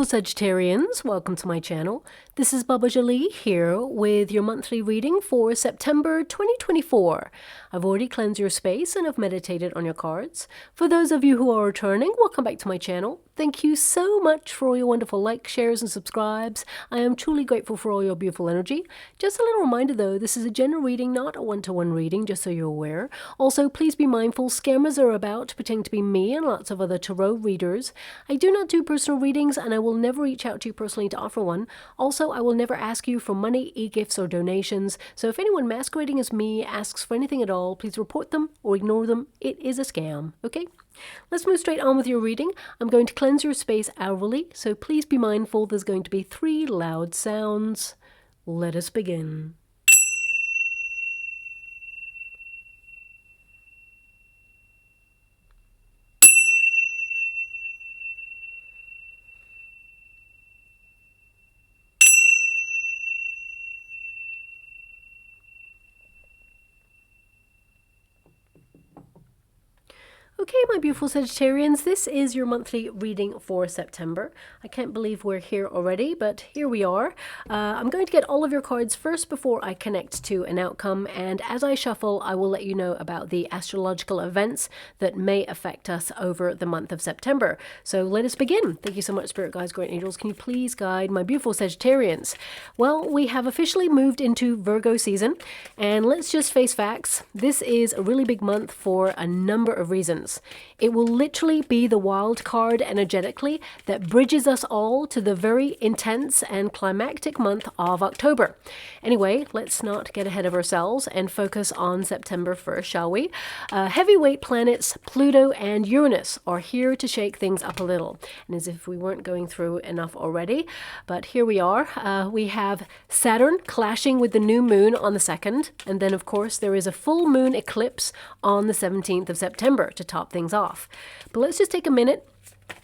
beautiful Sagittarians, welcome to my channel. This is Baba Jolie here with your monthly reading for September 2024. I've already cleansed your space and have meditated on your cards. For those of you who are returning, welcome back to my channel. Thank you so much for all your wonderful likes, shares, and subscribes. I am truly grateful for all your beautiful energy. Just a little reminder though, this is a general reading, not a one-to-one reading, just so you're aware. Also, please be mindful, scammers are about, pretending to be me and lots of other tarot readers. I do not do personal readings and I will never reach out to you personally to offer one. Also, I will never ask you for money, e-gifts, or donations. So if anyone masquerading as me asks for anything at all, please report them or ignore them. It is a scam, okay? Let's move straight on with your reading. I'm going to cleanse your space hourly, so please be mindful there's going to be 3 loud sounds. Let us begin. Okay, my beautiful Sagittarians, this is your monthly reading for September. I can't believe we're here already, but here we are. I'm going to get all of your cards first before I connect to an outcome, and as I shuffle, I will let you know about the astrological events that may affect us over the month of September. So let us begin. Thank you so much, Spirit Guides, Great Angels. Can you please guide my beautiful Sagittarians? Well, we have officially moved into Virgo season, and let's just face facts. This is a really big month for a number of reasons. It will literally be the wild card energetically that bridges us all to the very intense and climactic month of October. Anyway, let's not get ahead of ourselves and focus on September 1st, shall we? Heavyweight planets Pluto and Uranus are here to shake things up a little. And as if we weren't going through enough already, but here we are. We have Saturn clashing with the new moon on the 2nd, and then of course there is a full moon eclipse on the 17th of September to top things off. But let's just take a minute,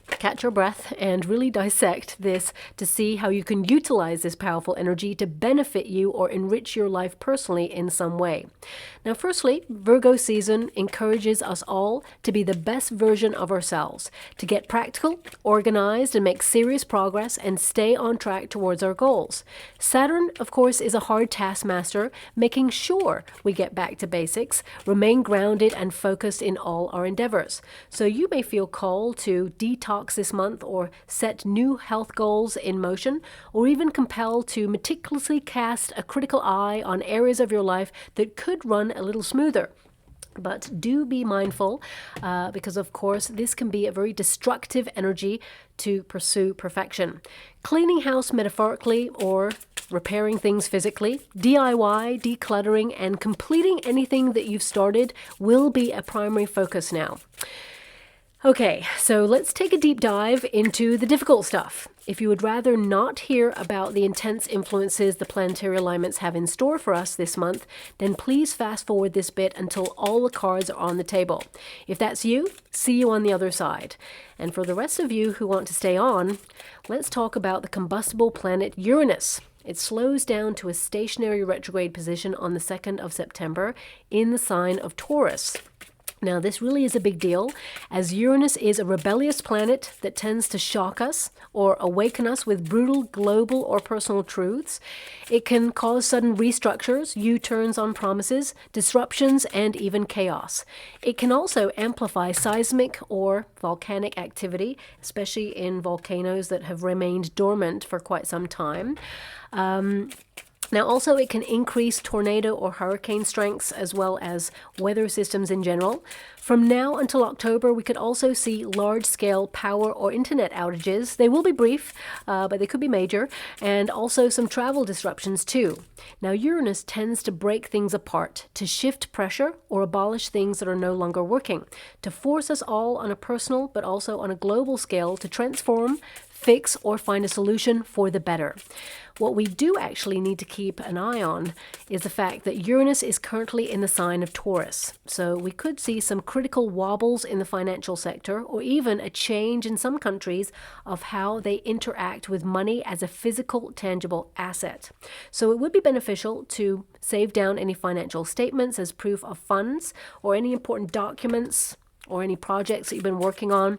catch your breath, and really dissect this to see how you can utilize this powerful energy to benefit you or enrich your life personally in some way. Now, firstly, Virgo season encourages us all to be the best version of ourselves, to get practical, organized, and make serious progress and stay on track towards our goals. Saturn, of course, is a hard taskmaster, making sure we get back to basics, remain grounded and focused in all our endeavors. So you may feel called to detox this month or set new health goals in motion, or even compelled to meticulously cast a critical eye on areas of your life that could run a little smoother. But do be mindful because, of course, this can be a very destructive energy to pursue perfection. Cleaning house metaphorically or repairing things physically, DIY, decluttering, and completing anything that you've started will be a primary focus now. Okay, so let's take a deep dive into the difficult stuff. If you would rather not hear about the intense influences the planetary alignments have in store for us this month, then please fast forward this bit until all the cards are on the table. If that's you, see you on the other side. And for the rest of you who want to stay on, let's talk about the combustible planet Uranus. It slows down to a stationary retrograde position on the 2nd of September in the sign of Taurus. Now, this really is a big deal, as Uranus is a rebellious planet that tends to shock us or awaken us with brutal global or personal truths. It can cause sudden restructures, U-turns on promises, disruptions, and even chaos. It can also amplify seismic or volcanic activity, especially in volcanoes that have remained dormant for quite some time. Now, also, it can increase tornado or hurricane strengths as well as weather systems in general. From now until October, we could also see large-scale power or internet outages. They will be brief, but they could be major, and also some travel disruptions too. Now, Uranus tends to break things apart, to shift pressure or abolish things that are no longer working, to force us all on a personal but also on a global scale to transform, fix, or find a solution for the better. What we do actually need to keep an eye on is the fact that Uranus is currently in the sign of Taurus. So we could see some critical wobbles in the financial sector, or even a change in some countries of how they interact with money as a physical, tangible asset. So it would be beneficial to save down any financial statements as proof of funds or any important documents or any projects that you've been working on,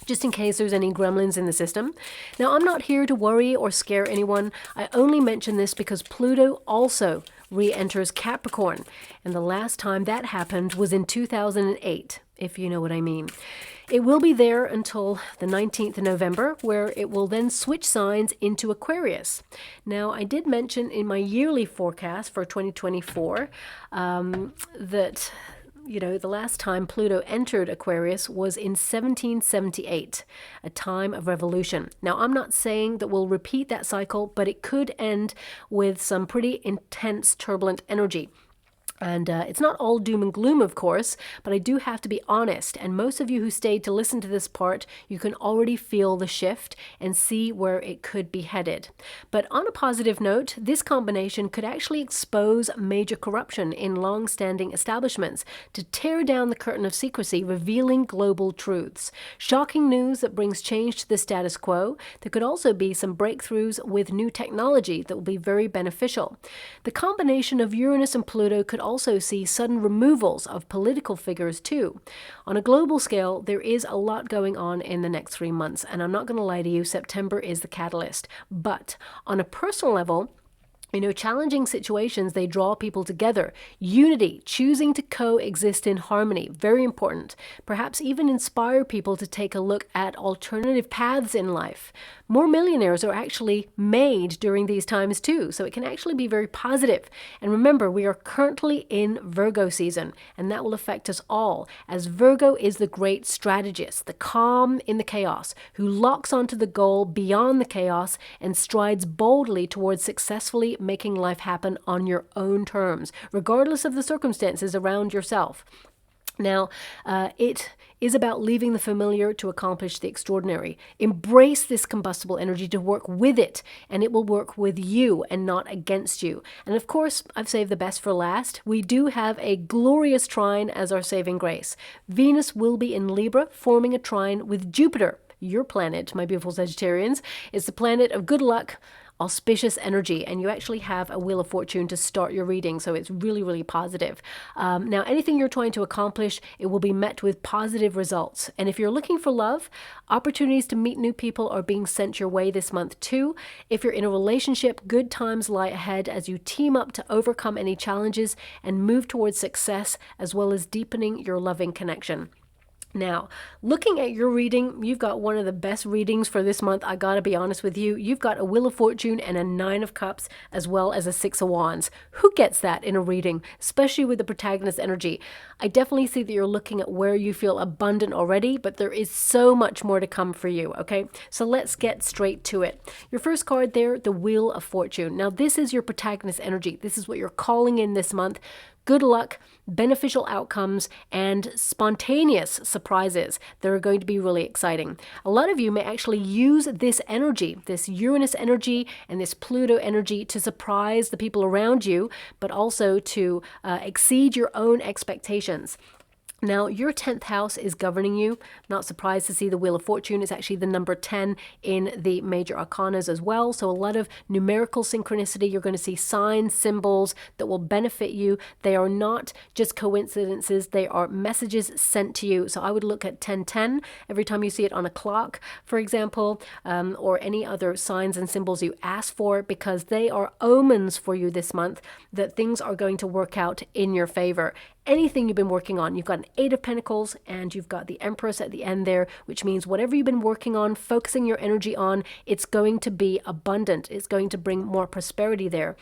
just in case there's any gremlins in the system. Now, I'm not here to worry or scare anyone. I only mention this because Pluto also re-enters Capricorn, and the last time that happened was in 2008, if you know what I mean. It will be there until the 19th of November, where it will then switch signs into Aquarius. Now, I did mention in my yearly forecast for 2024 that the last time Pluto entered Aquarius was in 1778, a time of revolution. Now, I'm not saying that we'll repeat that cycle, but it could end with some pretty intense, turbulent energy. And it's not all doom and gloom, of course, but I do have to be honest. And most of you who stayed to listen to this part, you can already feel the shift and see where it could be headed. But on a positive note, this combination could actually expose major corruption in long-standing establishments to tear down the curtain of secrecy, revealing global truths. Shocking news that brings change to the status quo. There could also be some breakthroughs with new technology that will be very beneficial. The combination of Uranus and Pluto could also see sudden removals of political figures too. On a global scale, there is a lot going on in the next 3 months, and I'm not going to lie to you, September is the catalyst. But on a personal level, challenging situations, they draw people together. Unity, choosing to coexist in harmony, very important. Perhaps even inspire people to take a look at alternative paths in life. More millionaires are actually made during these times too, so it can actually be very positive. And remember, we are currently in Virgo season, and that will affect us all, as Virgo is the great strategist, the calm in the chaos, who locks onto the goal beyond the chaos and strides boldly towards successfully making life happen on your own terms, regardless of the circumstances around yourself. Now, it is about leaving the familiar to accomplish the extraordinary. Embrace this combustible energy to work with it, and it will work with you and not against you. And of course, I've saved the best for last. We do have a glorious trine as our saving grace. Venus will be in Libra, forming a trine with Jupiter. Your planet, my beautiful Sagittarians, is the planet of good luck, auspicious energy, and you actually have a Wheel of Fortune to start your reading, so it's really, really positive. Now, anything you're trying to accomplish, it will be met with positive results. And if you're looking for love, opportunities to meet new people are being sent your way this month too. If you're in a relationship, good times lie ahead as you team up to overcome any challenges and move towards success, as well as deepening your loving connection. Now, looking at your reading, you've got one of the best readings for this month. I gotta be honest with you. You've got a Wheel of Fortune and a 9 of Cups, as well as a 6 of Wands. Who gets that in a reading, especially with the protagonist energy? I definitely see that you're looking at where you feel abundant already, but there is so much more to come for you, okay? So let's get straight to it. Your first card there, the Wheel of Fortune. Now, this is your protagonist energy. This is what you're calling in this month. Good luck, beneficial outcomes, and spontaneous surprises that are going to be really exciting. A lot of you may actually use this energy, this Uranus energy and this Pluto energy, to surprise the people around you, but also to exceed your own expectations. Now, your 10th house is governing you. Not surprised to see the Wheel of Fortune is actually the number 10 in the major arcanas as well. So a lot of numerical synchronicity. You're going to see signs, symbols that will benefit you. They are not just coincidences. They are messages sent to you. So I would look at 1010 every time you see it on a clock, for example, or any other signs and symbols you ask for, because they are omens for you this month that things are going to work out in your favor. Anything you've been working on, you've got an 8 of Pentacles and you've got the Empress at the end there, which means whatever you've been working on, focusing your energy on, it's going to be abundant. It's going to bring more prosperity there.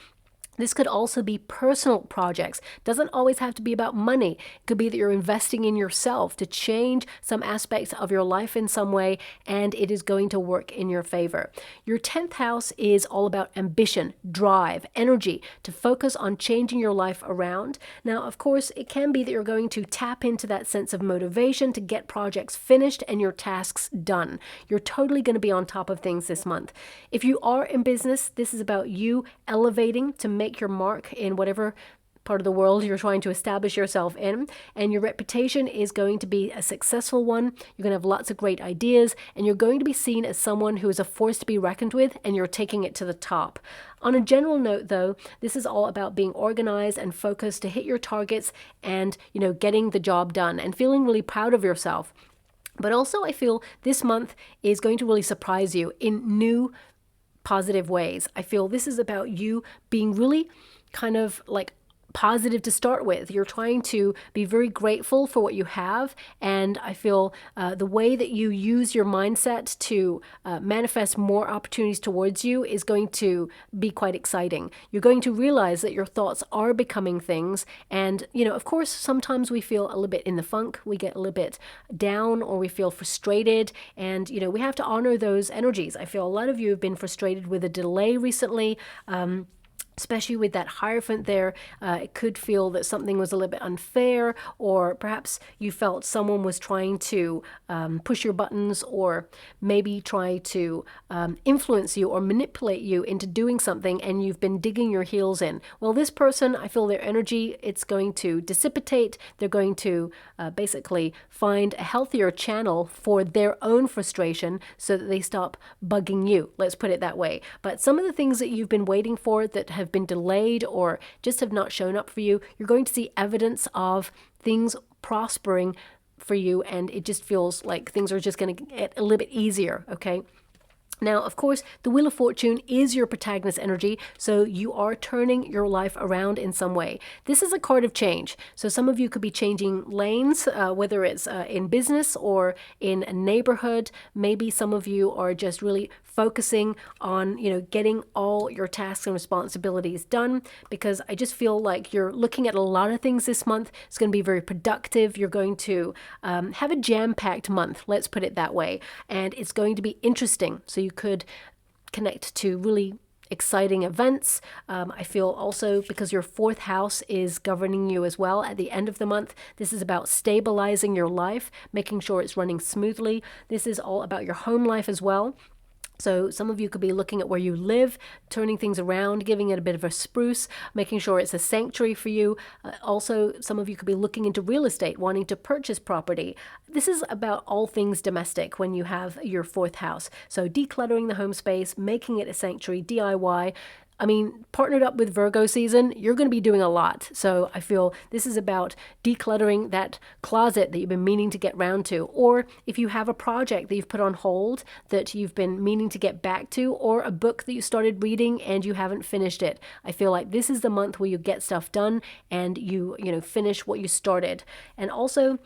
This could also be personal projects. Doesn't always have to be about money. It could be that you're investing in yourself to change some aspects of your life in some way, and it is going to work in your favor. Your 10th house is all about ambition, drive, energy, to focus on changing your life around. Now, of course, it can be that you're going to tap into that sense of motivation to get projects finished and your tasks done. You're totally going to be on top of things this month. If you are in business, this is about you elevating to make your mark in whatever part of the world you're trying to establish yourself in, and your reputation is going to be a successful one. You're going to have lots of great ideas, and you're going to be seen as someone who is a force to be reckoned with, and you're taking it to the top. On a general note, though, this is all about being organized and focused to hit your targets and, getting the job done and feeling really proud of yourself. But also, I feel this month is going to really surprise you in new positive ways. I feel this is about you being really kind of like positive to start with. You're trying to be very grateful for what you have, and I feel the way that you use your mindset to manifest more opportunities towards you is going to be quite exciting. You're going to realize that your thoughts are becoming things, and of course sometimes we feel a little bit in the funk, we get a little bit down, or we feel frustrated, and we have to honor those energies. I feel a lot of you have been frustrated with a delay recently, especially with that Hierophant there. It could feel that something was a little bit unfair, or perhaps you felt someone was trying to push your buttons, or maybe try to influence you or manipulate you into doing something, and you've been digging your heels in. Well, this person, I feel their energy, it's going to dissipate. They're going to basically find a healthier channel for their own frustration so that they stop bugging you. Let's put it that way. But some of the things that you've been waiting for that have been delayed or just have not shown up for you, you're going to see evidence of things prospering for you, and it just feels like things are just going to get a little bit easier, okay? Now, of course, the Wheel of Fortune is your protagonist energy, so you are turning your life around in some way. This is a card of change. So some of you could be changing lanes, whether it's in business or in a neighborhood. Maybe some of you are just really focusing on, getting all your tasks and responsibilities done, because I just feel like you're looking at a lot of things this month. It's going to be very productive. You're going to have a jam-packed month, let's put it that way, and it's going to be interesting. So you could connect to really exciting events. I feel also because your fourth house is governing you as well at the end of the month. This is about stabilizing your life, making sure it's running smoothly. This is all about your home life as well. So some of you could be looking at where you live, turning things around, giving it a bit of a spruce, making sure it's a sanctuary for you. Also, some of you could be looking into real estate, wanting to purchase property. This is about all things domestic when you have your fourth house. So decluttering the home space, making it a sanctuary, DIY. I mean, partnered up with Virgo season, you're going to be doing a lot. So I feel this is about decluttering that closet that you've been meaning to get round to. Or if you have a project that you've put on hold that you've been meaning to get back to, or a book that you started reading and you haven't finished it. I feel like this is the month where you get stuff done and you finish what you started. And also,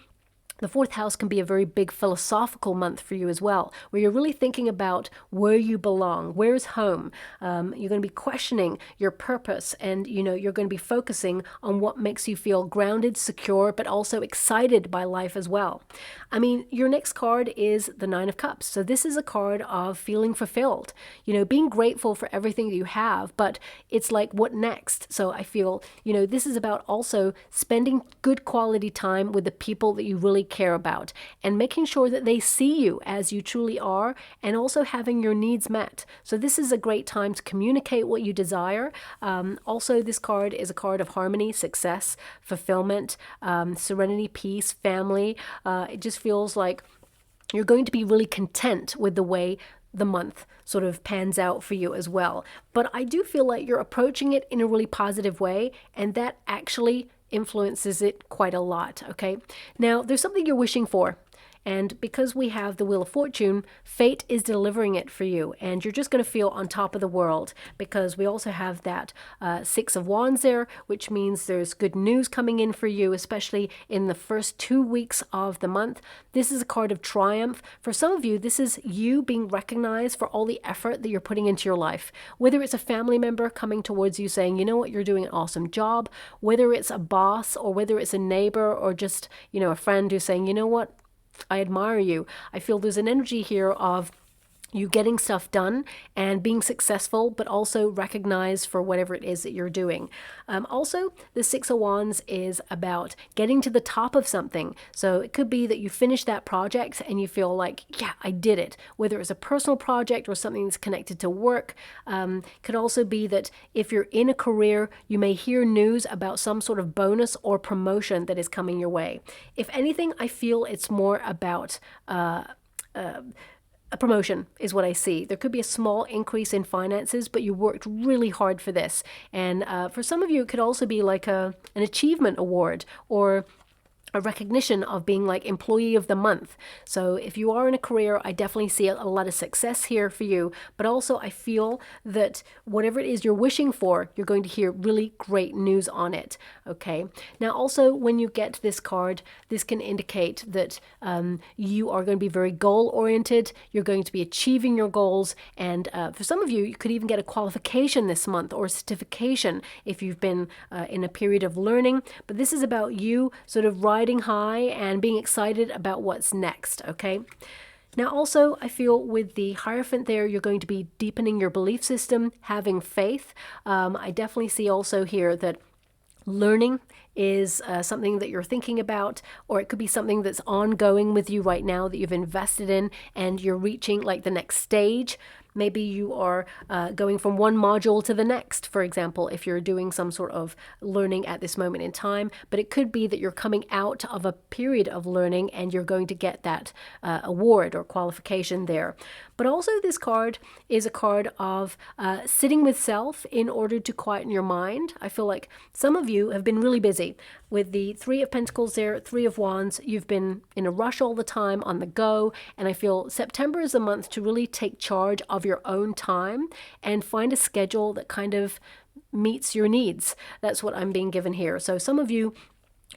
the fourth house can be a very big philosophical month for you as well, where you're really thinking about where you belong, where's home. You're going to be questioning your purpose, and you're going to be focusing on what makes you feel grounded, secure, but also excited by life as well. I mean, your next card is the Nine of Cups. So this is a card of feeling fulfilled, being grateful for everything that you have, but it's like, what next? So I feel, this is about also spending good quality time with the people that you really care about, and making sure that they see you as you truly are, and also having your needs met. So this is a great time to communicate what you desire. Also, this card is a card of harmony, success, fulfillment, serenity, peace, family. It just feels like you're going to be really content with the way the month sort of pans out for you as well. But I do feel like you're approaching it in a really positive way, and that actually influences it quite a lot, okay? Now, there's something you're wishing for, and because we have the Wheel of Fortune, fate is delivering it for you, and you're just going to feel on top of the world, because we also have that Six of Wands there, which means there's good news coming in for you, especially in the first 2 weeks of the month. This is a card of triumph. For some of you, this is you being recognized for all the effort that you're putting into your life. Whether it's a family member coming towards you saying, you know what, you're doing an awesome job, whether it's a boss, or whether it's a neighbor, or just, a friend who's saying, you know what, I admire you. I feel there's an energy here of you getting stuff done and being successful, but also recognized for whatever it is that you're doing. Also, the Six of Wands is about getting to the top of something. So it could be that you finish that project and you feel like, yeah, I did it. Whether it's a personal project or something that's connected to work. Could also be that if you're in a career, you may hear news about some sort of bonus or promotion that is coming your way. If anything, I feel it's more about a promotion is what I see. There could be a small increase in finances, but you worked really hard for this. And for some of you, it could also be like an achievement award or a recognition of being like employee of the month. So if you are in a career, I definitely see a lot of success here for you. But also I feel that whatever it is you're wishing for, you're going to hear really great news on it. Okay. Now also when you get this card, this can indicate that you are going to be very goal oriented. You're going to be achieving your goals. And for some of you, you could even get a qualification this month or a certification if you've been in a period of learning. But this is about you sort of riding high and being excited about what's next, okay? Now also, I feel with the Hierophant there, you're going to be deepening your belief system, having faith. I definitely see also here that learning is something that you're thinking about, or it could be something that's ongoing with you right now that you've invested in and you're reaching like the next stage. Maybe you are going from one module to the next, for example, if you're doing some sort of learning at this moment in time. But it could be that you're coming out of a period of learning and you're going to get that award or qualification there. But also this card is a card of sitting with self in order to quieten your mind. I feel like some of you have been really busy. With the Three of Pentacles there, Three of Wands, you've been in a rush all the time, on the go, and I feel September is a month to really take charge of your own time and find a schedule that kind of meets your needs. That's what I'm being given here. So some of you,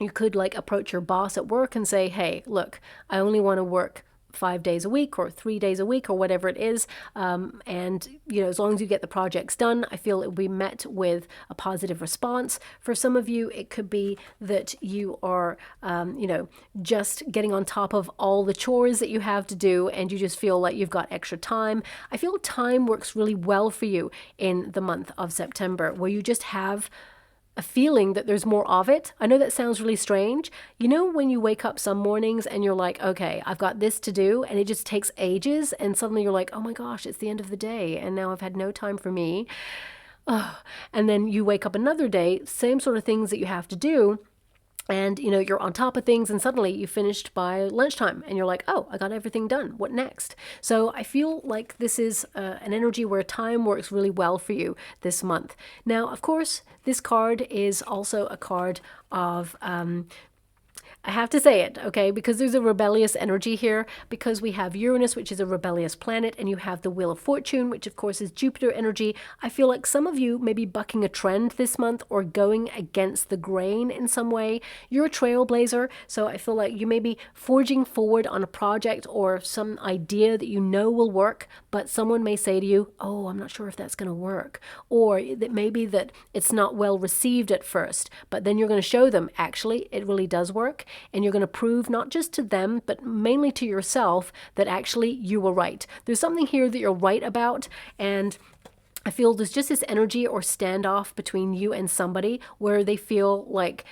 you could like approach your boss at work and say, hey, look, I only want to work 5 days a week or 3 days a week or whatever it is. And, you know, as long as you get the projects done, I feel it will be met with a positive response. For some of you, it could be that you are, you know, just getting on top of all the chores that you have to do and you just feel like you've got extra time. I feel time works really well for you in the month of September, where you just have a feeling that there's more of it. I know that sounds really strange. You know, when you wake up some mornings and you're like, okay, I've got this to do, and it just takes ages, and suddenly you're like, oh my gosh, it's the end of the day, and now I've had no time for me. And then you wake up another day, same sort of things that you have to do, and you know, you're on top of things and suddenly you finished by lunchtime and you're like, oh, I got everything done. What next? So I feel like this is an energy where time works really well for you this month. Now, of course, this card is also a card of I have to say it, okay, because there's a rebellious energy here, because we have Uranus, which is a rebellious planet, and you have the Wheel of Fortune, which of course is Jupiter energy. I feel like some of you may be bucking a trend this month or going against the grain in some way. You're a trailblazer, so I feel like you may be forging forward on a project or some idea that you know will work, but someone may say to you, oh, I'm not sure if that's going to work. Or that maybe that it's not well received at first, but then you're going to show them, actually, it really does work. And you're going to prove not just to them, but mainly to yourself that actually you were right. There's something here that you're right about. And I feel there's just this energy or standoff between you and somebody where they feel like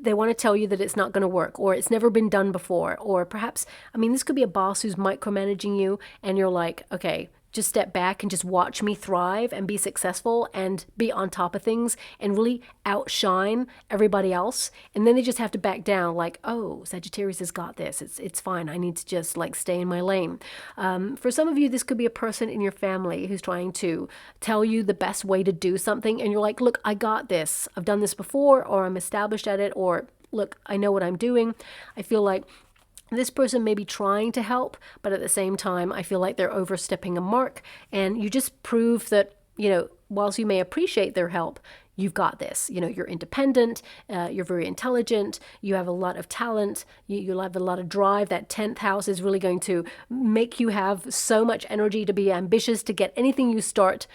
they want to tell you that it's not going to work, or it's never been done before. Or perhaps, I mean, this could be a boss who's micromanaging you and you're like, okay, just step back and just watch me thrive and be successful and be on top of things and really outshine everybody else. And then they just have to back down like, oh, Sagittarius has got this. It's fine. I need to just like stay in my lane. For some of you, this could be a person in your family who's trying to tell you the best way to do something. And you're like, look, I got this. I've done this before, or I'm established at it, or look, I know what I'm doing. I feel like this person may be trying to help, but at the same time, I feel like they're overstepping a mark, and you just prove that, you know, whilst you may appreciate their help, you've got this. You know, you're independent, you're very intelligent, you have a lot of talent, you have a lot of drive. That 10th house is really going to make you have so much energy to be ambitious, to get anything you start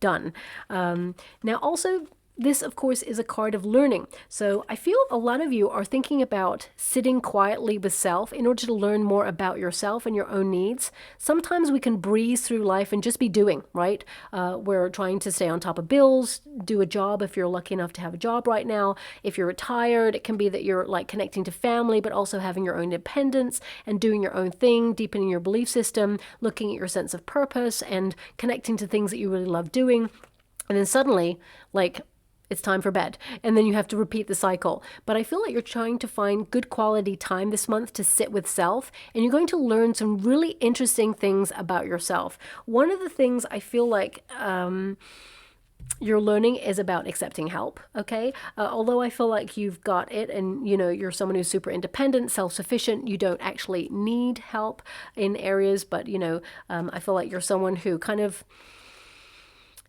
done. Now, also, this, of course, is a card of learning. So I feel a lot of you are thinking about sitting quietly with self in order to learn more about yourself and your own needs. Sometimes we can breeze through life and just be doing, right? We're trying to stay on top of bills, do a job if you're lucky enough to have a job right now. If you're retired, it can be that you're like connecting to family, but also having your own independence and doing your own thing, deepening your belief system, looking at your sense of purpose and connecting to things that you really love doing. And then suddenly, like, it's time for bed. And then you have to repeat the cycle. But I feel like you're trying to find good quality time this month to sit with self. And you're going to learn some really interesting things about yourself. One of the things I feel like you're learning is about accepting help, okay? Although I feel like you've got it and, you know, you're someone who's super independent, self-sufficient, you don't actually need help in areas. But, you know, I feel like you're someone who kind of,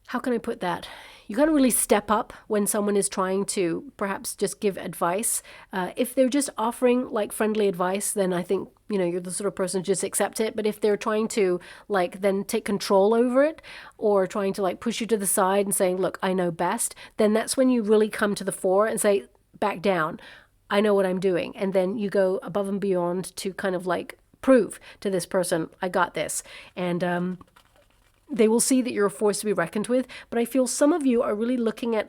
how can I put that? You got to really step up when someone is trying to perhaps just give advice. If they're just offering like friendly advice, then I think, you know, you're the sort of person to just accept it. But if they're trying to like then take control over it or trying to like push you to the side and saying, look, I know best, then that's when you really come to the fore and say, back down. I know what I'm doing. And then you go above and beyond to kind of like prove to this person, I got this. And, they will see that you're a force to be reckoned with. But I feel some of you are really looking at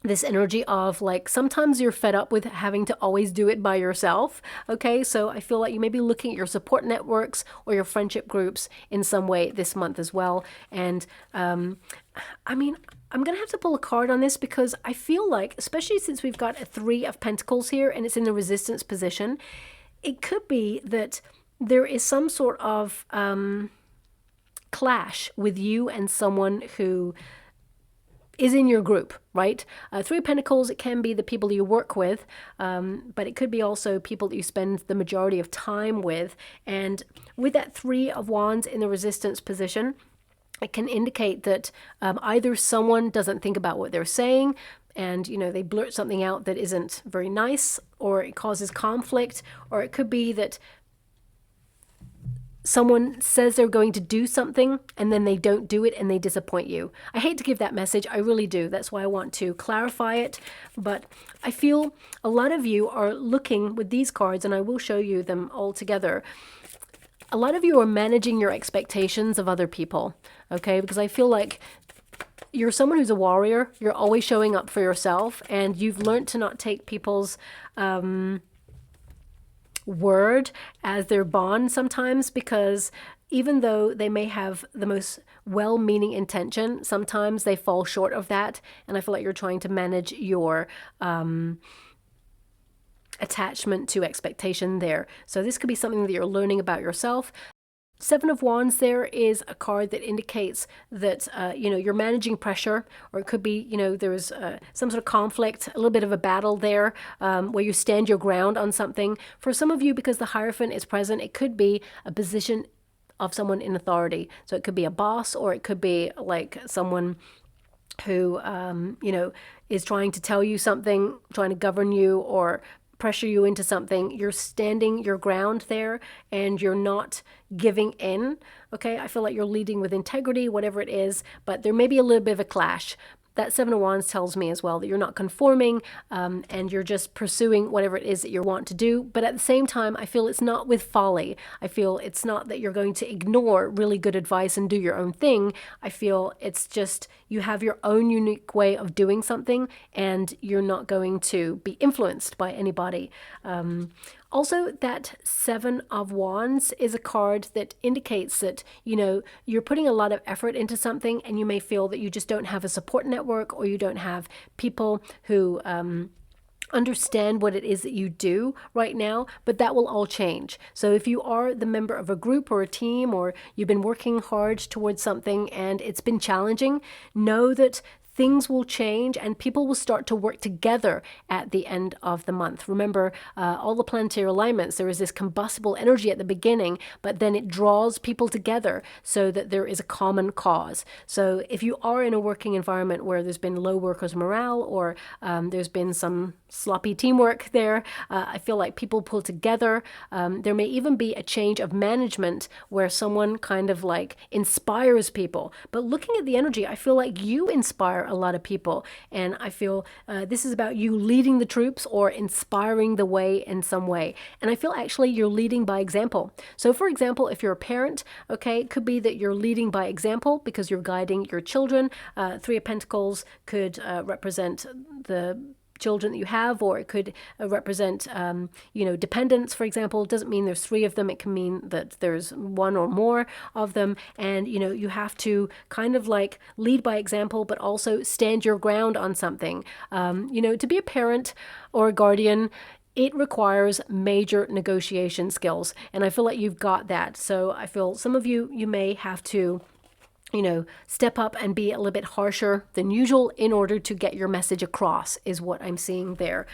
this energy of like, sometimes you're fed up with having to always do it by yourself. Okay. So I feel like you may be looking at your support networks or your friendship groups in some way this month as well. And, I mean, I'm going to have to pull a card on this because I feel like, especially since we've got a 3 of Pentacles here and it's in the resistance position, it could be that there is some sort of, clash with you and someone who is in your group, right? 3 of Pentacles, it can be the people you work with, but it could be also people that you spend the majority of time with. And with that 3 of Wands in the resistance position, it can indicate that either someone doesn't think about what they're saying and, you know, they blurt something out that isn't very nice, or it causes conflict, or it could be that someone says they're going to do something and then they don't do it and they disappoint you. I hate to give that message. I really do. That's why I want to clarify it. But I feel a lot of you are looking with these cards, and I will show you them all together. A lot of you are managing your expectations of other people, okay? Because I feel like you're someone who's a warrior. You're always showing up for yourself, and you've learned to not take people's word as their bond sometimes, because even though they may have the most well-meaning intention, sometimes they fall short of that. And I feel like you're trying to manage your attachment to expectation there. So this could be something that you're learning about yourself. 7 of Wands there is a card that indicates that, you know, you're managing pressure, or it could be, you know, there's some sort of conflict, a little bit of a battle there where you stand your ground on something. For some of you, because the Hierophant is present, it could be a position of someone in authority. So it could be a boss, or it could be like someone who, you know, is trying to tell you something, trying to govern you or pressure you into something. You're standing your ground there and you're not giving in. Okay, I feel like you're leading with integrity, whatever it is, but there may be a little bit of a clash. That 7 of Wands tells me as well that you're not conforming and you're just pursuing whatever it is that you want to do. But at the same time, I feel it's not with folly. I feel it's not that you're going to ignore really good advice and do your own thing. I feel it's just you have your own unique way of doing something and you're not going to be influenced by anybody. Also, that 7 of Wands is a card that indicates that, you know, you're putting a lot of effort into something and you may feel that you just don't have a support network, or you don't have people who understand what it is that you do right now, but that will all change. So if you are the member of a group or a team, or you've been working hard towards something and it's been challenging, know that things will change and people will start to work together at the end of the month. Remember, all the planetary alignments, there is this combustible energy at the beginning, but then it draws people together so that there is a common cause. So if you are in a working environment where there's been low workers' morale, or there's been some sloppy teamwork there, I feel like people pull together. There may even be a change of management where someone kind of like inspires people. But looking at the energy, I feel like you inspire inspire a lot of people. And I feel this is about you leading the troops or inspiring the way in some way. And I feel actually you're leading by example. So for example, if you're a parent, okay, it could be that you're leading by example because you're guiding your children. Three of Pentacles could represent the children that you have, or it could represent, dependents, for example. It doesn't mean there's three of them. It can mean that there's one or more of them. And, you have to kind of like lead by example, but also stand your ground on something. To be a parent or a guardian, it requires major negotiation skills. And I feel like you've got that. So I feel some of you may have to step up and be a little bit harsher than usual in order to get your message across, is what I'm seeing there.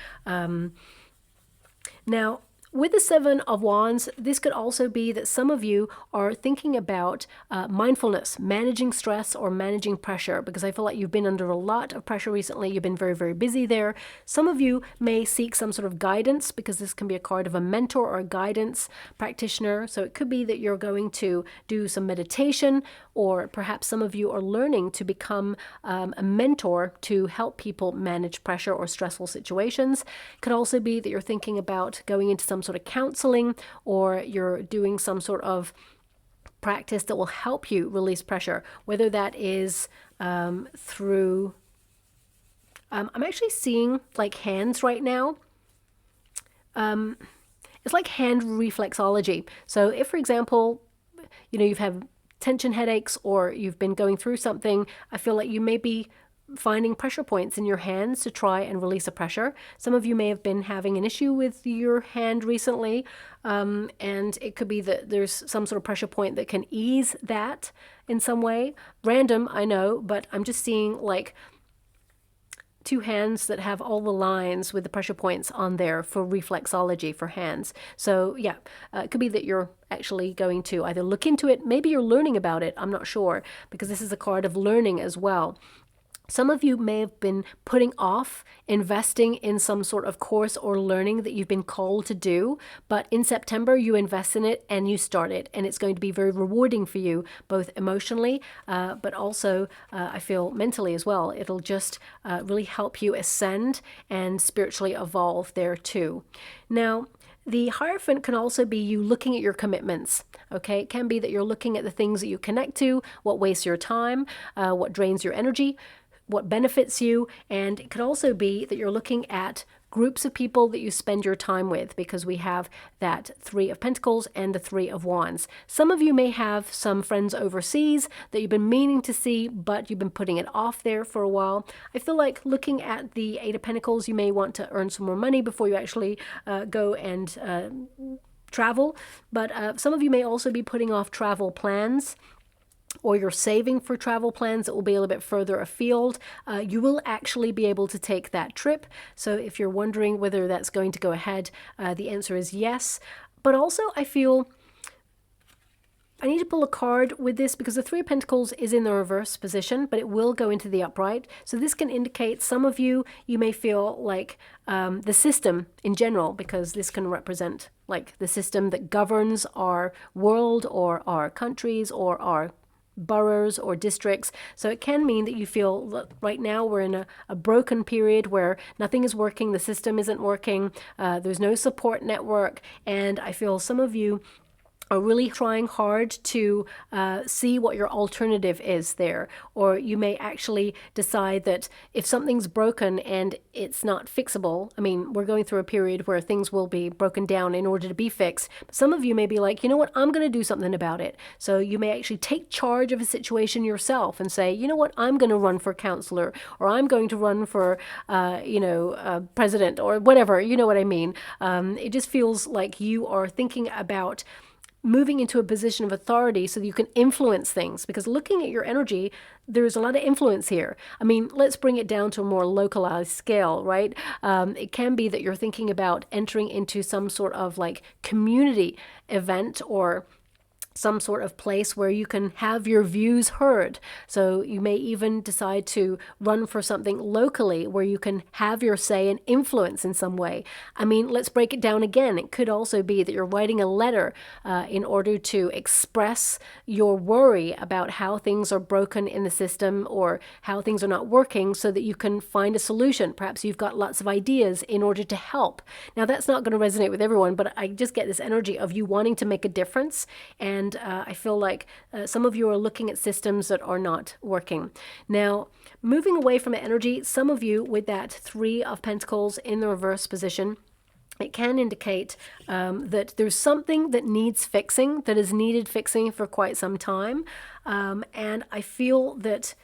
Now, with the Seven of Wands, this could also be that some of you are thinking about mindfulness, managing stress or managing pressure, because I feel like you've been under a lot of pressure recently. You've been very, very busy there. Some of you may seek some sort of guidance, because this can be a card of a mentor or a guidance practitioner. So it could be that you're going to do some meditation, or perhaps some of you are learning to become a mentor to help people manage pressure or stressful situations. It could also be that you're thinking about going into some sort of counseling, or you're doing some sort of practice that will help you release pressure, whether that is through I'm actually seeing like hands right now. It's like hand reflexology. So if, for example, you've had tension headaches, or you've been going through something, I feel like you may be finding pressure points in your hands to try and release the pressure. Some of you may have been having an issue with your hand recently, and it could be that there's some sort of pressure point that can ease that in some way. Random, I know, but I'm just seeing like two hands that have all the lines with the pressure points on there for reflexology for hands. So yeah, it could be that you're actually going to either look into it, maybe you're learning about it, I'm not sure, because this is a card of learning as well. Some of you may have been putting off investing in some sort of course or learning that you've been called to do, but in September you invest in it and you start it, and it's going to be very rewarding for you, both emotionally, but also I feel mentally as well. It'll just really help you ascend and spiritually evolve there too. Now, the Hierophant can also be you looking at your commitments, okay? It can be that you're looking at the things that you connect to, what wastes your time, what drains your energy, what benefits you, and it could also be that you're looking at groups of people that you spend your time with, because we have that Three of Pentacles and the Three of Wands. Some of you may have some friends overseas that you've been meaning to see, but you've been putting it off there for a while. I feel like looking at the Eight of Pentacles, you may want to earn some more money before you actually go and travel, but some of you may also be putting off travel plans, or you're saving for travel plans that will be a little bit further afield. You will actually be able to take that trip. So if you're wondering whether that's going to go ahead, the answer is yes. But also I feel I need to pull a card with this, because the Three of Pentacles is in the reverse position, but it will go into the upright. So this can indicate some of you may feel like the system in general, because this can represent like the system that governs our world or our countries or our boroughs or districts. So it can mean that you feel that right now we're in a broken period where nothing is working, the system isn't working, there's no support network, and I feel some of you are really trying hard to see what your alternative is there. Or you may actually decide that if something's broken and it's not fixable, I mean, we're going through a period where things will be broken down in order to be fixed. But some of you may be like, you know what, I'm going to do something about it. So you may actually take charge of a situation yourself and say, you know what, I'm going to run for counselor, or I'm going to run for, president, or whatever, you know what I mean. It just feels like you are thinking about moving into a position of authority so that you can influence things, because looking at your energy, there's a lot of influence here. I mean, let's bring it down to a more localized scale, right? It can be that you're thinking about entering into some sort of like community event or some sort of place where you can have your views heard. So you may even decide to run for something locally where you can have your say and influence in some way. I mean, let's break it down again. It could also be that you're writing a letter in order to express your worry about how things are broken in the system or how things are not working, so that you can find a solution. Perhaps you've got lots of ideas in order to help. Now, that's not going to resonate with everyone, but I just get this energy of you wanting to make a difference. And I feel like some of you are looking at systems that are not working. Now, moving away from energy, some of you with that Three of Pentacles in the reverse position, it can indicate that there's something that needs fixing, that has needed fixing for quite some time. And I feel that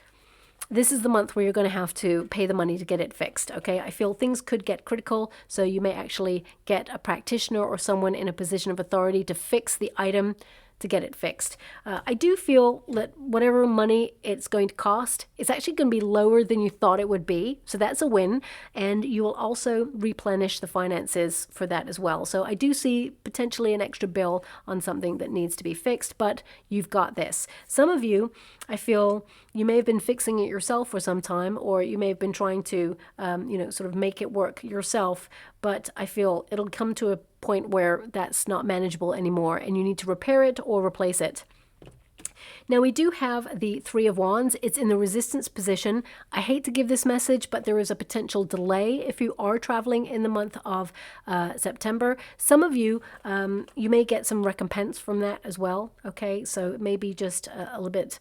this is the month where you're going to have to pay the money to get it fixed, okay? I feel things could get critical, so you may actually get a practitioner or someone in a position of authority to fix the item, to get it fixed. I do feel that whatever money it's going to cost, it's actually going to be lower than you thought it would be. So that's a win. And you will also replenish the finances for that as well. So I do see potentially an extra bill on something that needs to be fixed, but you've got this. Some of you, I feel you may have been fixing it yourself for some time, or you may have been trying to, sort of make it work yourself. But I feel it'll come to a point where that's not manageable anymore and you need to repair it or replace it. Now, we do have the Three of Wands. It's in the resistance position. I hate to give this message, but there is a potential delay if you are traveling in the month of September. Some of you, you may get some recompense from that as well. Okay, so it may be just a little bit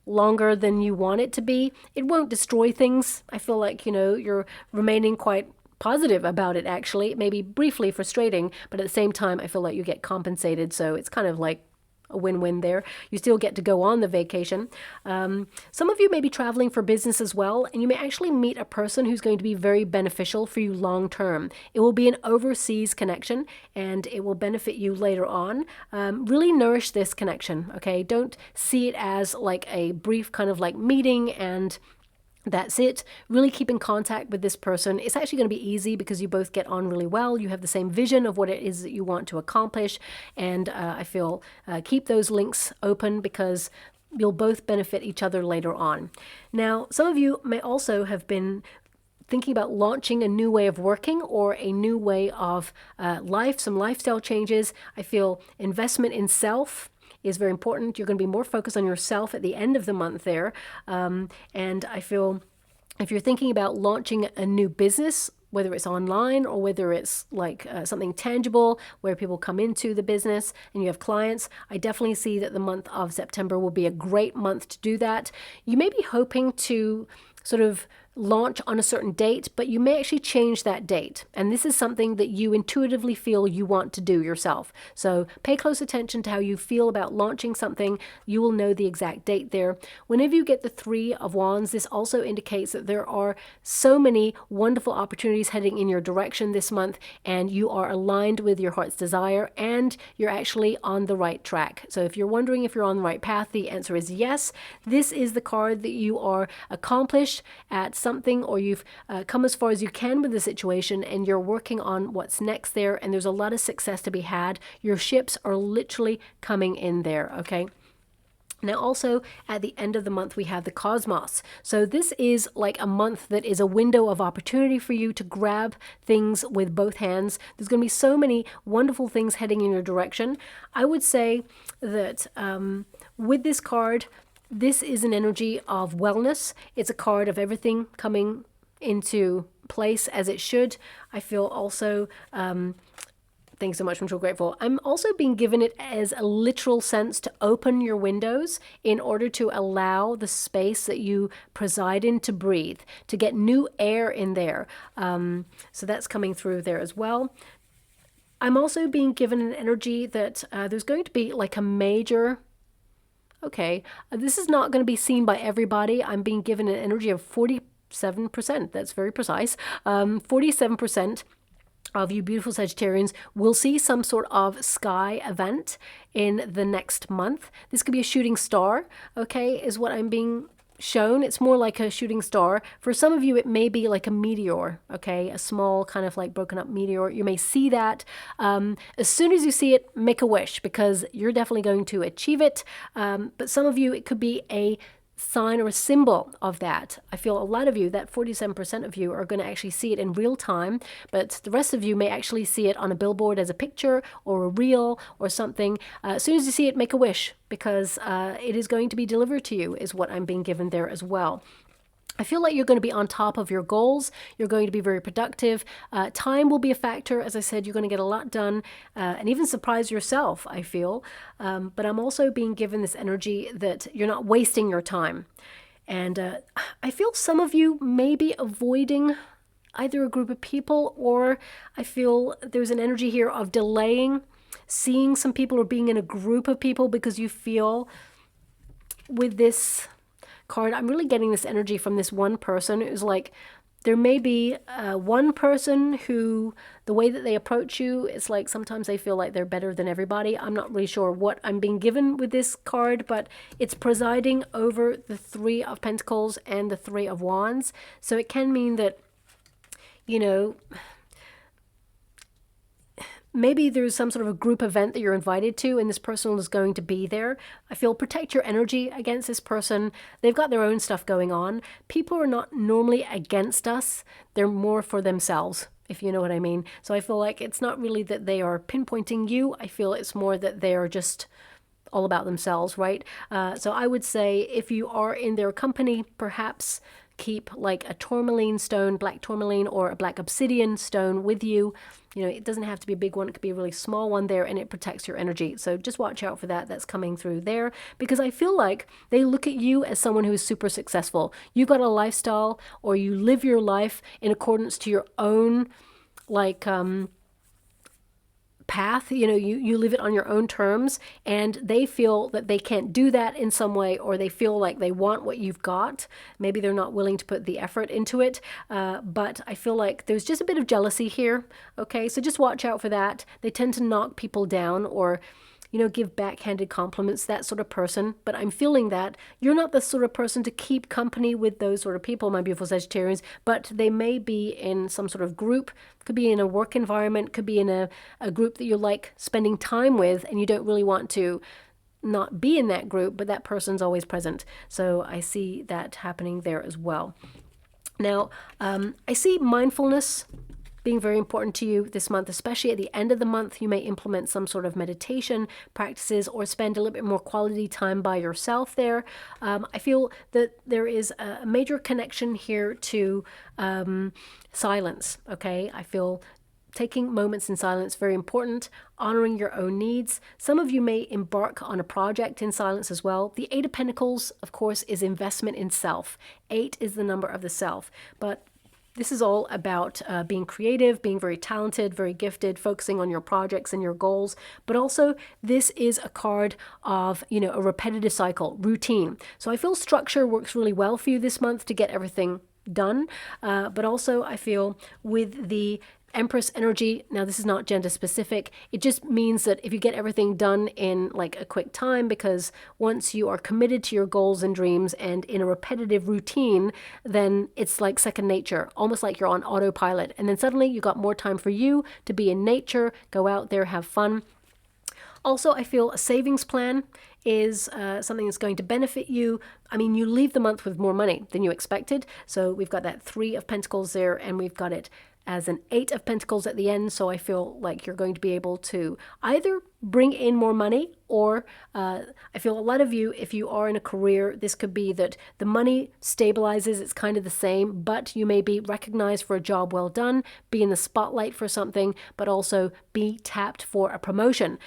longer than you want it to be. It won't destroy things. I feel like, you're remaining quite positive about it, actually. It may be briefly frustrating, but at the same time, I feel like you get compensated. So it's kind of like a win-win there. You still get to go on the vacation. Some of you may be traveling for business as well, and you may actually meet a person who's going to be very beneficial for you long term. It will be an overseas connection, and it will benefit you later on. Really nourish this connection, okay? Don't see it as like a brief kind of like meeting and that's it. Really keep in contact with this person. It's actually going to be easy because you both get on really well. You have the same vision of what it is that you want to accomplish. And I feel keep those links open because you'll both benefit each other later on. Now, some of you may also have been thinking about launching a new way of working or a new way of life, some lifestyle changes. I feel investment in self is very important. You're going to be more focused on yourself at the end of the month there. And I feel if you're thinking about launching a new business, whether it's online or whether it's like something tangible where people come into the business and you have clients, I definitely see that the month of September will be a great month to do that. You may be hoping to sort of launch on a certain date, but you may actually change that date. And this is something that you intuitively feel you want to do yourself. So pay close attention to how you feel about launching something. You will know the exact date there. Whenever you get the Three of Wands, this also indicates that there are so many wonderful opportunities heading in your direction this month, and you are aligned with your heart's desire, and you're actually on the right track. So if you're wondering if you're on the right path, the answer is yes. This is the card that you are accomplished at something, or you've come as far as you can with the situation and you're working on what's next there, and there's a lot of success to be had. Your ships are literally coming in there, okay? Now also at the end of the month we have the Cosmos. So this is like a month that is a window of opportunity for you to grab things with both hands. There's going to be so many wonderful things heading in your direction. I would say that with this card, this is an energy of wellness. It's a card of everything coming into place as it should. I feel also, thanks so much, I'm so grateful. I'm also being given it as a literal sense to open your windows in order to allow the space that you preside in to breathe, to get new air in there. So that's coming through there as well. I'm also being given an energy that there's going to be like a major... Okay, this is not going to be seen by everybody. I'm being given an energy of 47%. That's very precise. 47% of you beautiful Sagittarians will see some sort of sky event in the next month. This could be a shooting star, okay, is what I'm being shown. It's more like a shooting star. For some of you, it may be like a meteor, okay? A small kind of like broken up meteor. You may see that. As soon as you see it, make a wish, because you're definitely going to achieve it. But some of you, it could be a sign or a symbol of that. I feel a lot of you, that 47% of you, are going to actually see it in real time, but the rest of you may actually see it on a billboard as a picture or a reel or something. As soon as you see it, make a wish, because it is going to be delivered to you, is what I'm being given there as well. I feel like you're going to be on top of your goals. You're going to be very productive. Time will be a factor. As I said, you're going to get a lot done and even surprise yourself, I feel. But I'm also being given this energy that you're not wasting your time. And I feel some of you may be avoiding either a group of people, or I feel there's an energy here of delaying seeing some people or being in a group of people, because you feel with this card, I'm really getting this energy from this one person. It was like there may be one person who, the way that they approach you, it's like sometimes they feel like they're better than everybody. I'm not really sure what I'm being given with this card, but it's presiding over the Three of Pentacles and the Three of Wands. So it can mean that, you know, maybe there's some sort of a group event that you're invited to and this person is going to be there. I feel protect your energy against this person. They've got their own stuff going on. People are not normally against us. They're more for themselves, if you know what I mean. So I feel like it's not really that they are pinpointing you. I feel it's more that they are just all about themselves, right? So I would say if you are in their company, perhaps keep like a tourmaline stone, black tourmaline, or a black obsidian stone with you. You know, it doesn't have to be a big one. It could be a really small one there, and it protects your energy. So just watch out for that. That's coming through there, because I feel like they look at you as someone who is super successful. You've got a lifestyle, or you live your life in accordance to your own, like, path. You know, you live it on your own terms, and they feel that they can't do that in some way, or they feel like they want what you've got. Maybe they're not willing to put the effort into it, but I feel like there's just a bit of jealousy here. Okay, so just watch out for that. They tend to knock people down, or, you know, give backhanded compliments, that sort of person. But I'm feeling that you're not the sort of person to keep company with those sort of people, my beautiful Sagittarians, but they may be in some sort of group, could be in a work environment, could be in a group that you like spending time with, and you don't really want to not be in that group, but that person's always present. So I see that happening there as well. Now, I see mindfulness being very important to you this month, especially at the end of the month. You may implement some sort of meditation practices or spend a little bit more quality time by yourself there. I feel that there is a major connection here to silence, okay? I feel taking moments in silence, very important. Honoring your own needs. Some of you may embark on a project in silence as well. The Eight of Pentacles, of course, is investment in self. 8 is the number of the self. But this is all about being creative, being very talented, very gifted, focusing on your projects and your goals. But also, this is a card of, you know, a repetitive cycle, routine. So I feel structure works really well for you this month to get everything done. But also, I feel with the Empress energy, now this is not gender specific, it just means that if you get everything done in like a quick time, because once you are committed to your goals and dreams and in a repetitive routine, then it's like second nature, almost like you're on autopilot. And then suddenly you got more time for you to be in nature, go out there, have fun. Also, I feel a savings plan is something that's going to benefit you. I mean, you leave the month with more money than you expected. So we've got that 3 of Pentacles there, and we've got it as an 8 of Pentacles at the end. So I feel like you're going to be able to either bring in more money, or I feel a lot of you, if you are in a career, this could be that the money stabilizes, it's kind of the same, but you may be recognized for a job well done, be in the spotlight for something, but also be tapped for a promotion.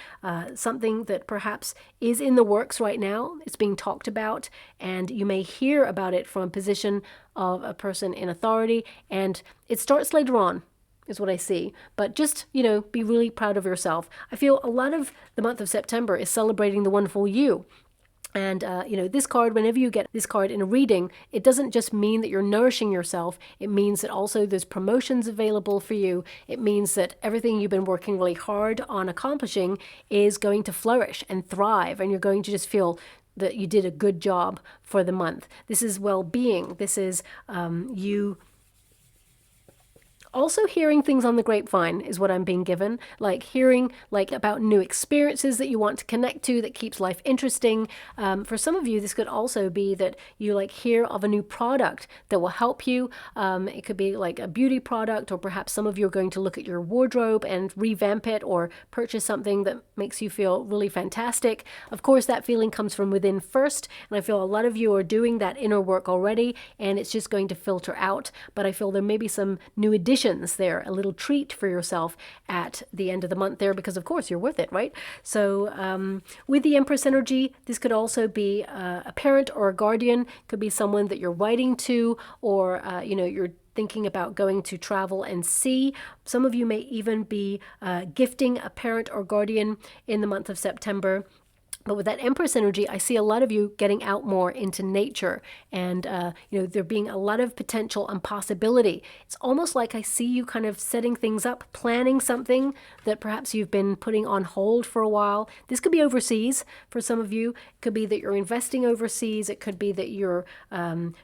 Something that perhaps is in the works right now, it's being talked about, and you may hear about it from a position of a person in authority, and it starts later on, is what I see. But just, you know, be really proud of yourself. I feel a lot of the month of September is celebrating the wonderful you. And, you know, this card, whenever you get this card in a reading, it doesn't just mean that you're nourishing yourself. It means that also there's promotions available for you. It means that everything you've been working really hard on accomplishing is going to flourish and thrive. And you're going to just feel that you did a good job for the month. This is well-being. This is you also hearing things on the grapevine is what I'm being given, like hearing like about new experiences that you want to connect to that keeps life interesting. For some of you, this could also be that you like hear of a new product that will help you. It could be like a beauty product, or perhaps some of you are going to look at your wardrobe and revamp it or purchase something that makes you feel really fantastic. Of course, that feeling comes from within first, and I feel a lot of you are doing that inner work already, and it's just going to filter out. But I feel there may be some new additions there, a little treat for yourself at the end of the month there, because of course you're worth it, right? So with the Empress energy, this could also be a parent or a guardian, could be someone that you're writing to, or you're thinking about going to travel and see. Some of you may even be gifting a parent or guardian in the month of September. But with that Empress energy, I see a lot of you getting out more into nature, and there being a lot of potential and possibility. It's almost like I see you kind of setting things up, planning something that perhaps you've been putting on hold for a while. This could be overseas for some of you. It could be that you're investing overseas. It could be that you're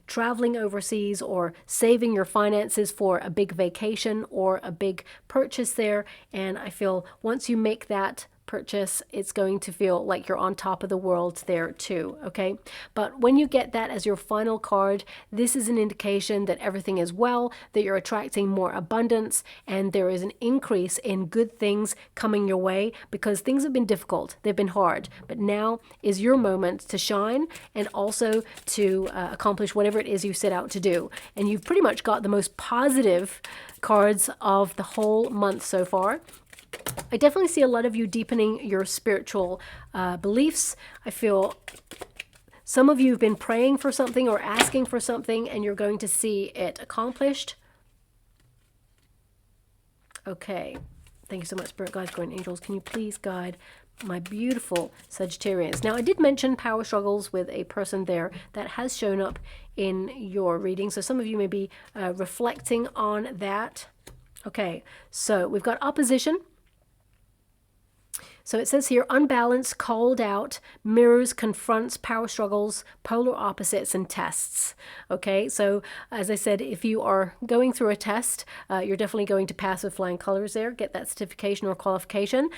traveling overseas, or saving your finances for a big vacation or a big purchase there. And I feel once you make that purchase, it's going to feel like you're on top of the world there too, okay? But when you get that as your final card, this is an indication that everything is well, that you're attracting more abundance, and there is an increase in good things coming your way, because things have been difficult, they've been hard, but now is your moment to shine, and also to accomplish whatever it is you set out to do. And you've pretty much got the most positive cards of the whole month so far. I definitely see a lot of you deepening your spiritual beliefs. I feel some of you have been praying for something or asking for something, and you're going to see it accomplished. Okay. Thank you so much, Spirit Guides, Guardian Angels. Can you please guide my beautiful Sagittarians? Now, I did mention power struggles with a person there that has shown up in your reading. So some of you may be reflecting on that. Okay. So we've got opposition. So it says here, unbalanced, called out, mirrors, confronts, power struggles, polar opposites, and tests. Okay, so as I said, if you are going through a test, you're definitely going to pass with flying colors there, get that certification or qualification.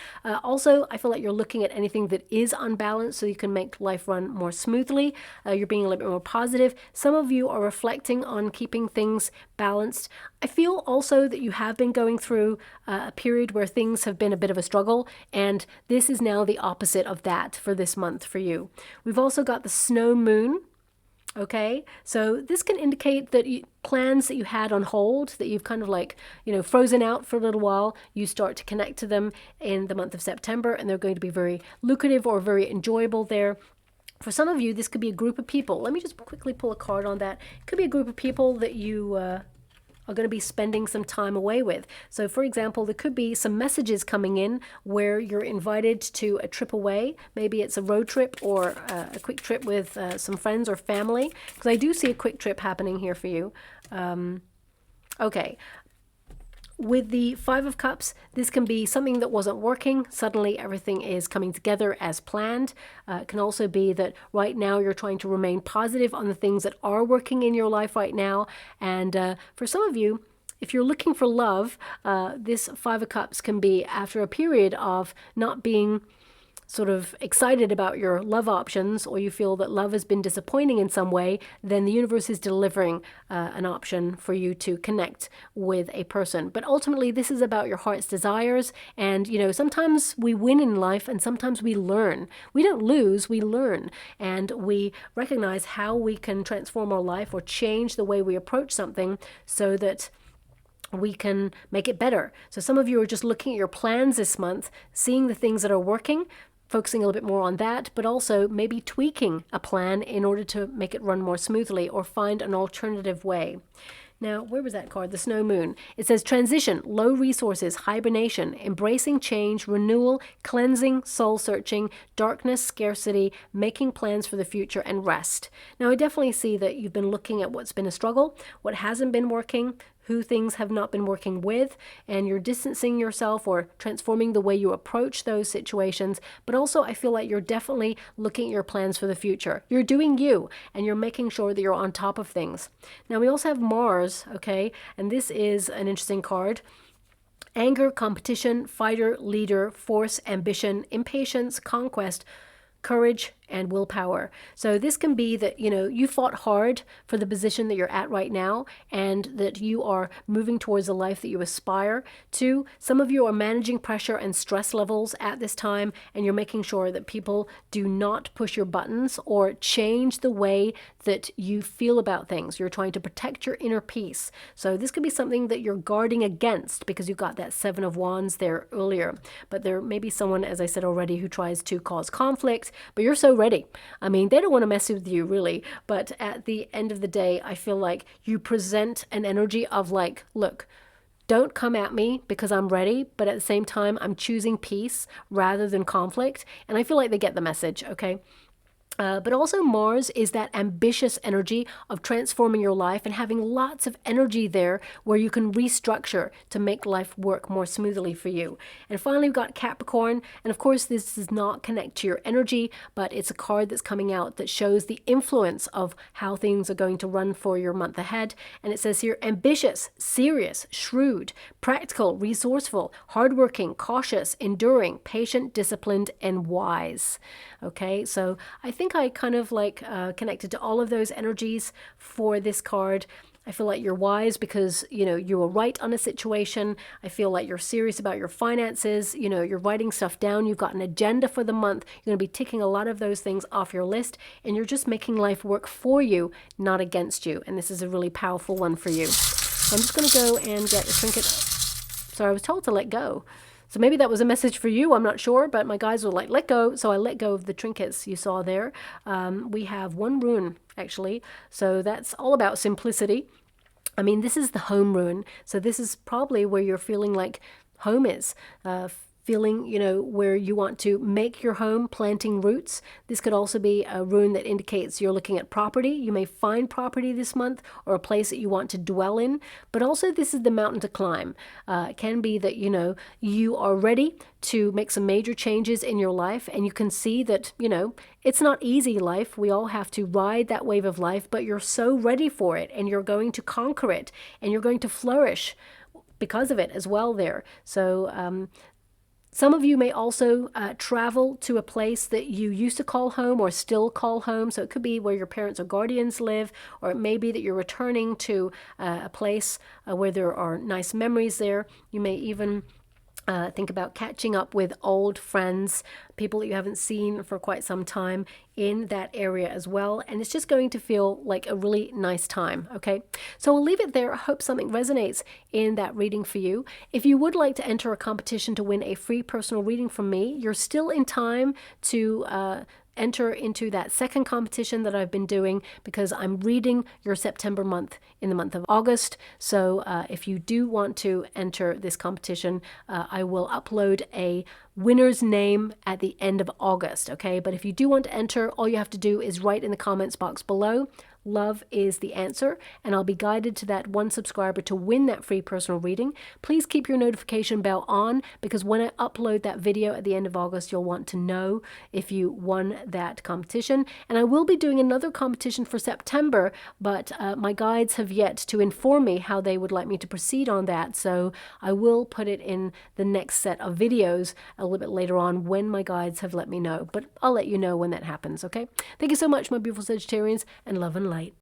Also, I feel like you're looking at anything that is unbalanced so you can make life run more smoothly. You're being a little bit more positive. Some of you are reflecting on keeping things balanced. I feel also that you have been going through a period where things have been a bit of a struggle, and this is now the opposite of that for this month for you. We've also got the snow moon. Okay, so this can indicate that plans that you had on hold, that you've kind of like, frozen out for a little while, you start to connect to them in the month of September, and they're going to be very lucrative or very enjoyable there. For some of you, this could be a group of people. Let me just quickly pull a card on that. It could be a group of people that you are going to be spending some time away with. So for example, there could be some messages coming in where you're invited to a trip away. Maybe it's a road trip or a quick trip with some friends or family, because I do see a quick trip happening here for you. Okay. With the Five of Cups, this can be something that wasn't working. Suddenly everything is coming together as planned. It can also be that right now you're trying to remain positive on the things that are working in your life right now. And for some of you, if you're looking for love, this Five of Cups can be after a period of not being sort of excited about your love options, or you feel that love has been disappointing in some way, then the universe is delivering an option for you to connect with a person. But ultimately, this is about your heart's desires. And, sometimes we win in life and sometimes we learn. We don't lose, we learn. And we recognize how we can transform our life or change the way we approach something so that we can make it better. So some of you are just looking at your plans this month, seeing the things that are working, focusing a little bit more on that, but also maybe tweaking a plan in order to make it run more smoothly or find an alternative way. Now, where was that card? The Snow Moon. It says transition, low resources, hibernation, embracing change, renewal, cleansing, soul searching, darkness, scarcity, making plans for the future, and rest. Now, I definitely see that you've been looking at what's been a struggle, what hasn't been working, who things have not been working with, and you're distancing yourself or transforming the way you approach those situations. But also I feel like you're definitely looking at your plans for the future. You're doing you, and you're making sure that you're on top of things. Now we also have Mars, okay, and this is an interesting card. Anger, competition, fighter, leader, force, ambition, impatience, conquest, courage, and willpower. So this can be that, you fought hard for the position that you're at right now, and that you are moving towards a life that you aspire to. Some of you are managing pressure and stress levels at this time, and you're making sure that people do not push your buttons or change the way that you feel about things. You're trying to protect your inner peace. So this could be something that you're guarding against because you got that Seven of Wands there earlier. But there may be someone, as I said already, who tries to cause conflict, but you're so ready. I mean, they don't want to mess with you really, but at the end of the day, I feel like you present an energy of like, look, don't come at me because I'm ready, but at the same time, I'm choosing peace rather than conflict. And I feel like they get the message, okay? But also Mars is that ambitious energy of transforming your life and having lots of energy there where you can restructure to make life work more smoothly for you. And finally, we've got Capricorn. And of course, this does not connect to your energy, but it's a card that's coming out that shows the influence of how things are going to run for your month ahead. And it says here, ambitious, serious, shrewd, practical, resourceful, hardworking, cautious, enduring, patient, disciplined, and wise. Okay, so I think I kind of like connected to all of those energies for this card. I feel like you're wise because, you were right on a situation. I feel like you're serious about your finances. You're writing stuff down. You've got an agenda for the month. You're going to be ticking a lot of those things off your list, and you're just making life work for you, not against you. And this is a really powerful one for you. So I'm just going to go and get a trinket. So I was told to let go. So maybe that was a message for you, I'm not sure, but my guys were like, let go. So I let go of the trinkets you saw there. We have one rune, actually. So that's all about simplicity. I mean, this is the home rune. So this is probably where you're feeling like home is. Feeling, where you want to make your home, planting roots. This could also be a rune that indicates you're looking at property. You may find property this month or a place that you want to dwell in. But also this is the mountain to climb. It can be that, you are ready to make some major changes in your life, and you can see that, it's not easy life. We all have to ride that wave of life, but you're so ready for it, and you're going to conquer it, and you're going to flourish because of it as well there. So, some of you may also travel to a place that you used to call home or still call home. So it could be where your parents or guardians live, or it may be that you're returning to a place where there are nice memories there. You may even think about catching up with old friends, people that you haven't seen for quite some time in that area as well. And it's just going to feel like a really nice time, okay? So we'll leave it there. I hope something resonates in that reading for you. If you would like to enter a competition to win a free personal reading from me, you're still in time to enter into that second competition that I've been doing, because I'm reading your September month in the month of August. So if you do want to enter this competition, I will upload a winner's name at the end of August, okay? But if you do want to enter, all you have to do is write in the comments box below, love is the answer, and I'll be guided to that one subscriber to win that free personal reading. Please keep your notification bell on, because when I upload that video at the end of August, you'll want to know if you won that competition. And I will be doing another competition for September, but my guides have yet to inform me how they would like me to proceed on that. So I will put it in the next set of videos a little bit later on when my guides have let me know. But I'll let you know when that happens, okay? Thank you so much, my beautiful Sagittarians, and love and light.